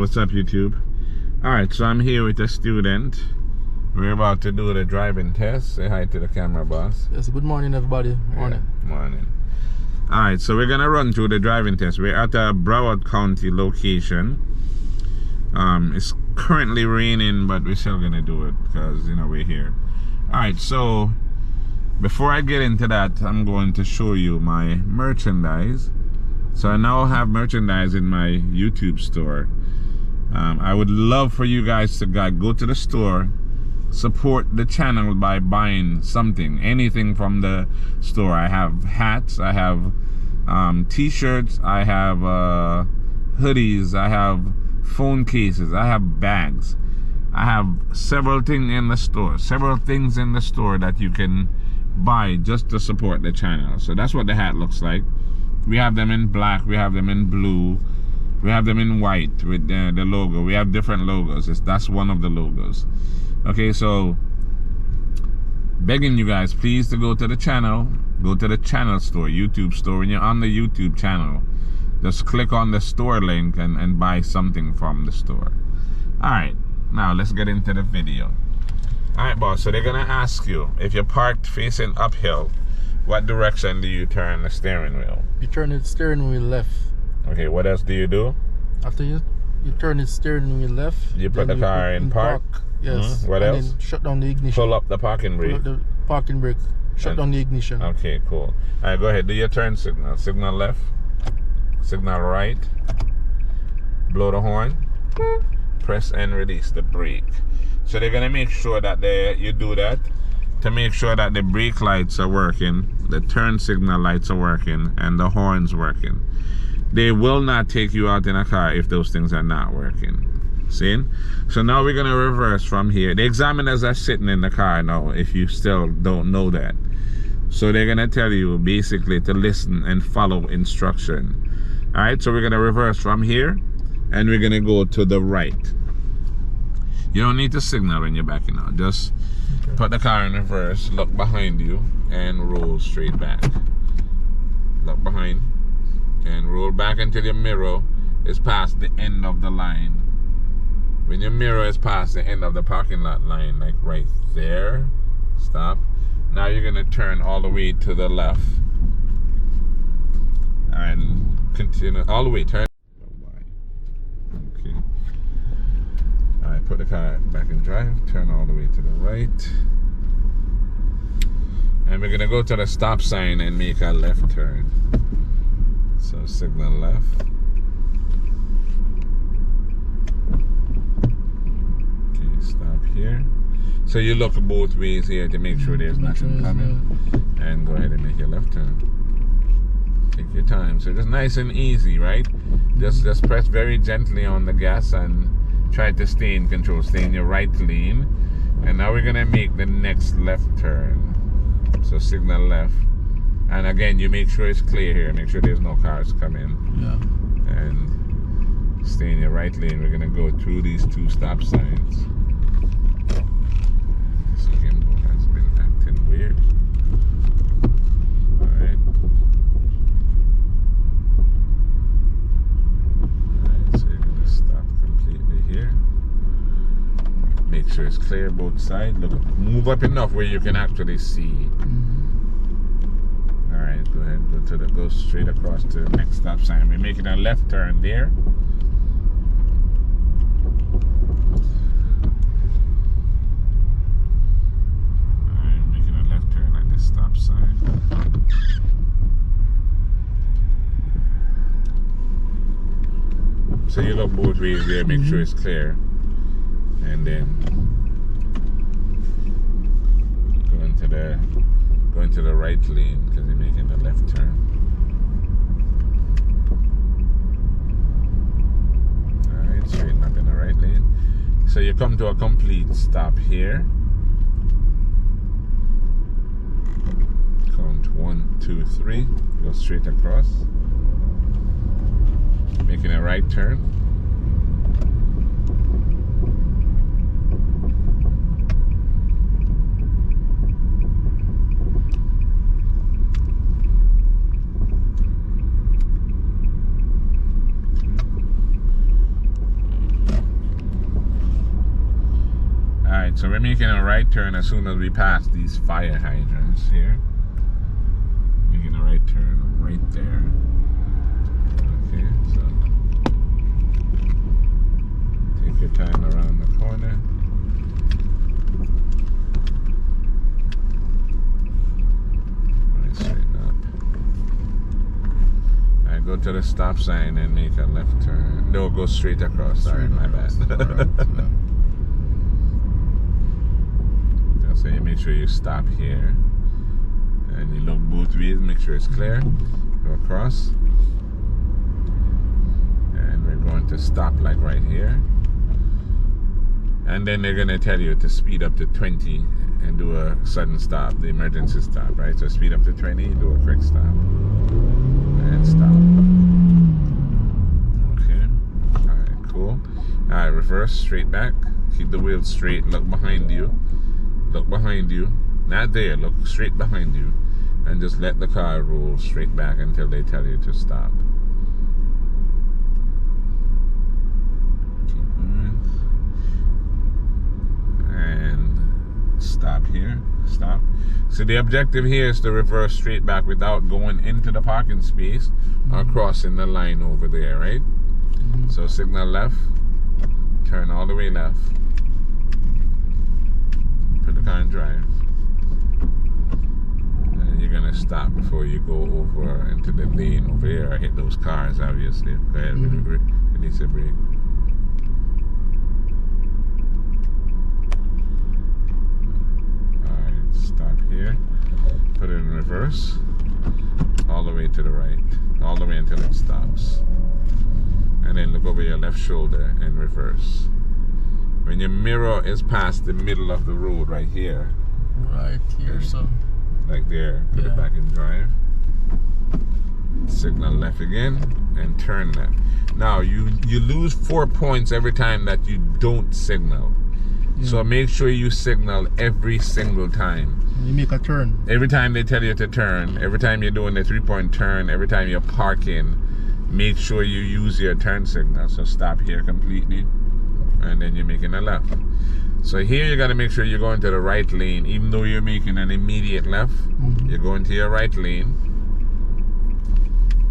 what's up, YouTube? Alright, so I'm here with a student. We're about to do the driving test. Say hi to the camera, boss. Yes, good morning, everybody. Morning. Yeah, morning. Alright, so we're gonna run through the driving test. We're at a Broward County location. It's currently raining, but we're still gonna do it because, you know, we're here. Alright, so before I get into that, I'm going to show you my merchandise. So I now have merchandise in my YouTube store. I would love for you guys to go to the store, support the channel by buying something, anything from the store. I have hats, I have t-shirts, I have hoodies, I have phone cases, I have bags. I have several things in the store that you can buy just to support the channel. So that's what the hat looks like. We have them in black, we have them in blue, we have them in white with the logo. We have different logos. That's one of the logos. Okay, so begging you guys, please, to go to the channel, go to the channel store, YouTube store. When you're on the YouTube channel, just click on the store link and buy something from the store. Alright, now let's get into the video. Alright, boss, so they're gonna ask you, if you're parked facing uphill, what direction do you turn the steering wheel? You turn the steering wheel left. Okay, what else do you do? After you turn the steering wheel left, you put the car in park. Yes. What and else? Then shut down the ignition. Pull up the parking brake. Pull up the parking brake. Shut down the ignition. Okay, cool. Alright, go ahead. Do your turn signal. Signal left. Signal right. Blow the horn. Press and release the brake. So they're gonna make sure that you do that to make sure that the brake lights are working, the turn signal lights are working, and the horn's working. They will not take you out in a car if those things are not working. See? So now we're gonna reverse from here. The examiners are sitting in the car now, if you still don't know that. So they're gonna tell you basically to listen and follow instruction. Alright, so we're gonna reverse from here and we're gonna go to the right. You don't need to signal when you're backing out. Just put the car in reverse, look behind you, and roll straight back. Look behind and roll back until your mirror is past the end of the line. When your mirror is past the end of the parking lot line, like right there, stop. Now you're gonna turn all the way to the left and continue all the way. Turn. Okay. Alright, put the car back in drive. Turn all the way to the right. And we're gonna go to the stop sign and make a left turn. So signal left. Okay, stop here. So you look both ways here to make sure there's nothing coming. And go ahead and make your left turn. Take your time. So just nice and easy, right? Just press very gently on the gas and try to stay in control. Stay in your right lane. And now we're gonna make the next left turn. So signal left. And again, you make sure it's clear here. Make sure there's no cars coming. Yeah. And stay in your right lane. We're gonna go through these two stop signs. This gimbal has been acting weird. Alright. Alright, so you're gonna stop completely here. Make sure it's clear both sides. Look, move up enough where you can actually see. Alright, go ahead, go straight across to the next stop sign. We're making a left turn there. Alright, making a left turn at this stop sign. So you look both ways there, make sure it's clear. And then go into the right lane because you're making the left turn. Alright, straighten up in the right lane. So you come to a complete stop here. Count 1, 2, 3. Go straight across. Making a right turn. Alright, so we're making a right turn as soon as we pass these fire hydrants here. Making a right turn right there. Okay, so take your time around the corner. Alright, straighten up. Alright, go to the stop sign and make a left turn. No, go straight across. Sorry, my bad. So you make sure you stop here and you look both ways, make sure it's clear. Go across, and we're going to stop like right here, and then they're going to tell you to speed up to 20 and do a sudden stop, the emergency stop, right? So speed up to 20, do a quick stop and stop. Okay, alright, cool. Alright, reverse, straight back, keep the wheel straight, look behind you. Look behind you, not there, look straight behind you, and just let the car roll straight back until they tell you to stop. Keep going. And stop here, stop. So the objective here is to reverse straight back without going into the parking space or crossing the line over there, right? So signal left, turn all the way left. Put the car in drive, and you're gonna stop before you go over into the lane over here or hit those cars, obviously. Go ahead, release the brake. Alright, stop here, put it in reverse, all the way to the right, all the way until it stops, and then look over your left shoulder and reverse. When your mirror is past the middle of the road right here. Right here, so. Like there. Put it back in drive. Signal left again and turn left. Now you lose 4 points every time that you don't signal. So make sure you signal every single time. You make a turn. Every time they tell you to turn, every time you're doing the 3-point turn, every time you're parking, make sure you use your turn signal. So stop here completely. And then you're making a left. So here you got to make sure you're going to the right lane, even though you're making an immediate left. You're going to your right lane,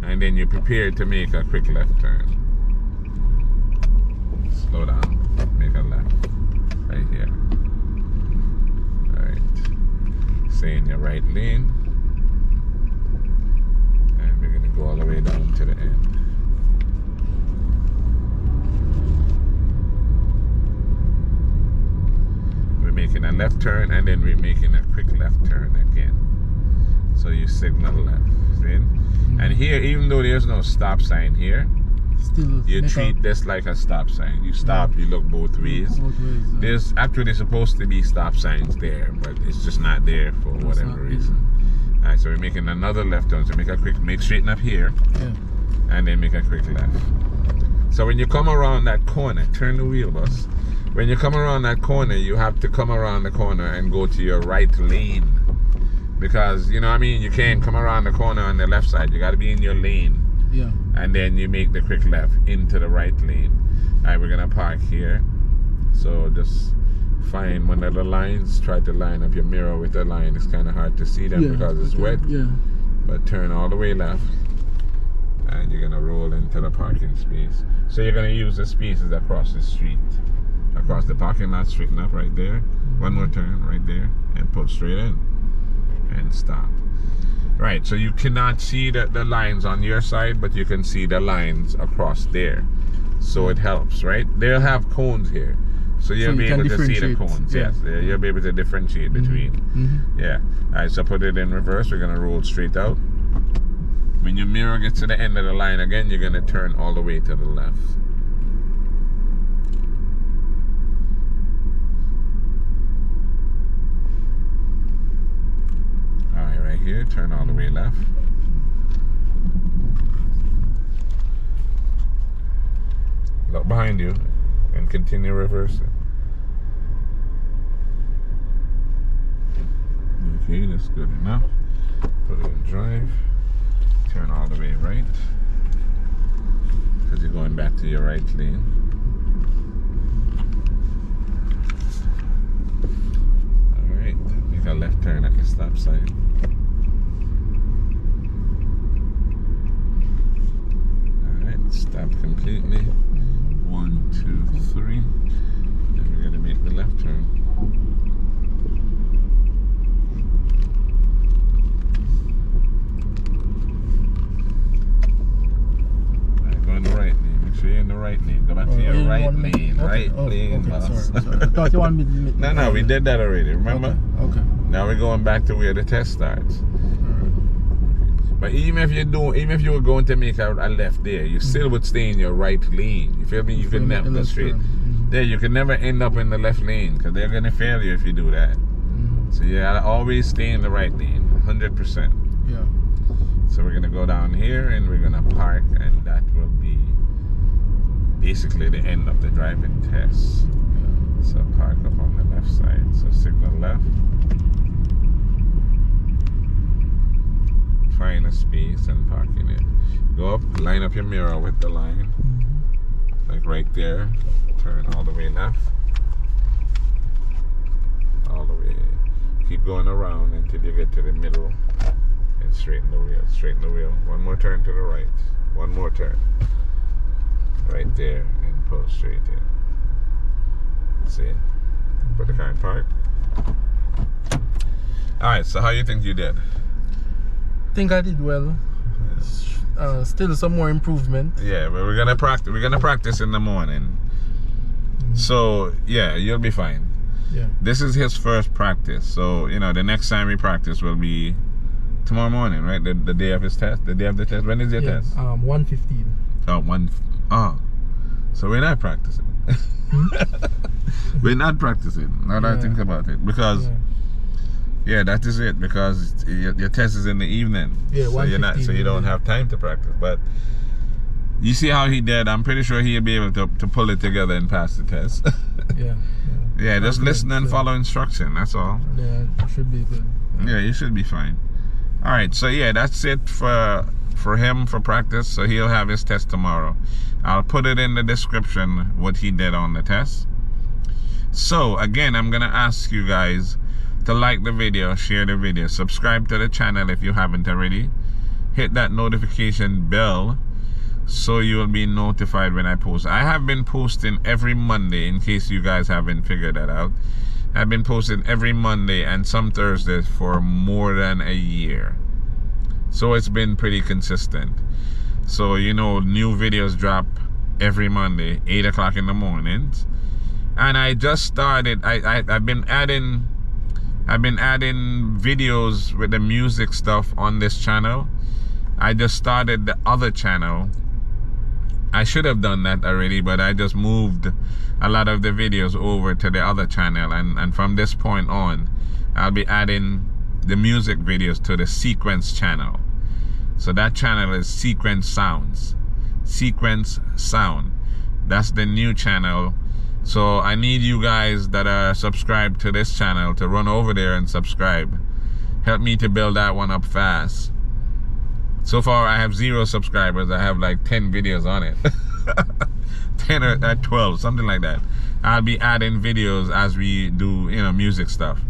and then you're prepared to make a quick left turn. Slow down, make a left right here. All right, stay in your right lane, and we're gonna go all the way down to the end. Making a left turn, and then we're making a quick left turn again. So you signal left, see? And here, even though there's no stop sign here, still you treat this like a stop sign. You stop, you look both ways. There's actually supposed to be stop signs there, but it's just not there for whatever reason. Alright, so we're making another left turn. So make straighten up here, and then make a quick left. So when you come around that corner, turn the wheel, boss. When you come around that corner, you have to come around the corner and go to your right lane. Because, you know what I mean? You can't come around the corner on the left side. You got to be in your lane. Yeah. And then you make the quick left into the right lane. Alright, we're going to park here. So just find one of the lines. Try to line up your mirror with the line. It's kind of hard to see them because it's wet. Yeah. But turn all the way left. And you're going to roll into the parking space. So you're going to use the spaces across the street. Across the parking lot, straighten up right there. One more turn right there and pull straight in and stop. Right, so you cannot see the lines on your side, but you can see the lines across there. So it helps, right? They'll have cones here. So you'll be able to see the cones. Yes, you'll be able to differentiate between. Yeah. Alright, so put it in reverse. We're going to roll straight out. When your mirror gets to the end of the line again, you're going to turn all the way to the left. Right here, turn all the way left. Look behind you and continue reversing. Okay, that's good enough. Put it in drive. Turn all the way right. Because you're going back to your right lane. make a left turn at the stop sign. Alright, stop completely. 1, 2, 3. Then we're gonna make the left turn. Alright, go in the right lane. Make sure you're in the right lane. Go back to your right lane. Okay. Right lane, boss. Sorry. I thought you wanted me to No, we did that already, remember? Okay. Now we're going back to where the test starts. Alright. But even if you were going to make a left there, you still would stay in your right lane. You feel me? You could never go straight. There, you can never end up in the left lane because they're gonna fail you if you do that. So you gotta always stay in the right lane, 100%. Yeah. So we're gonna go down here and we're gonna park, and that will be basically the end of the driving test. Yeah. So park up on the left side. So signal left. Find a space and park in it. Go up, line up your mirror with the line. Like right there. Turn all the way left. All the way. Keep going around until you get to the middle. And straighten the wheel. Straighten the wheel. One more turn to the right. One more turn. Right there. And pull straight in. See? Put the car in park. Alright, so how you think you did? I think I did well. Still some more improvement. Yeah, but we're gonna practice. We're gonna practice in the morning. So yeah, you'll be fine. Yeah. This is his first practice, so you know the next time we practice will be tomorrow morning, right? The day of his test. The day of the test. When is your test? 1:15. Oh, so we're not practicing. We're not practicing. Now that I think about it, because. Yeah, that is it, because your test is in the evening. Yeah, so you don't have time to practice. But you see how he did. I'm pretty sure he'll be able to pull it together and pass the test. Yeah, just listen and follow instruction. That's all. Yeah, it should be good. Yeah, you should be fine. All right, so yeah, that's it for him for practice. So he'll have his test tomorrow. I'll put it in the description what he did on the test. So again, I'm gonna ask you guys to like the video, share the video, subscribe to the channel if you haven't already, hit that notification bell so you will be notified when I post. I have been posting every Monday, in case you guys haven't figured that out. I've been posting every Monday and some Thursdays for more than a year, so it's been pretty consistent. So you know, new videos drop every Monday 8 o'clock in the mornings, and I just started. I've been adding videos with the music stuff on this channel. I just started the other channel. I should have done that already, but I just moved a lot of the videos over to the other channel, and from this point on I'll be adding the music videos to the Sequence channel. So that channel is Sequence Sounds. Sequence Sound. That's the new channel. So I need you guys that are subscribed to this channel to run over there and subscribe. Help me to build that one up fast. So far I have 0 subscribers. I have like 10 videos on it. 10 or 12, something like that. I'll be adding videos as we do, you know, music stuff.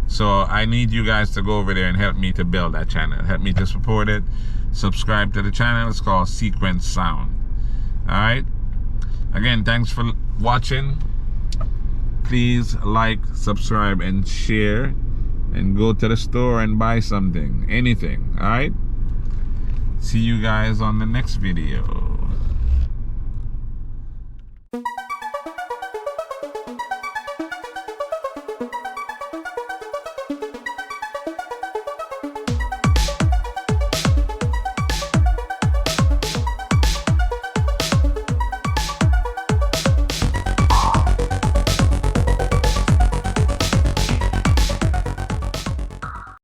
So I need you guys to go over there and help me to build that channel. Help me to support it. Subscribe to the channel. It's called Sequence Sound. Alright? Again, thanks for watching. Please like, subscribe, and share, and go to the store and buy something, anything. All right, see you guys on the next video.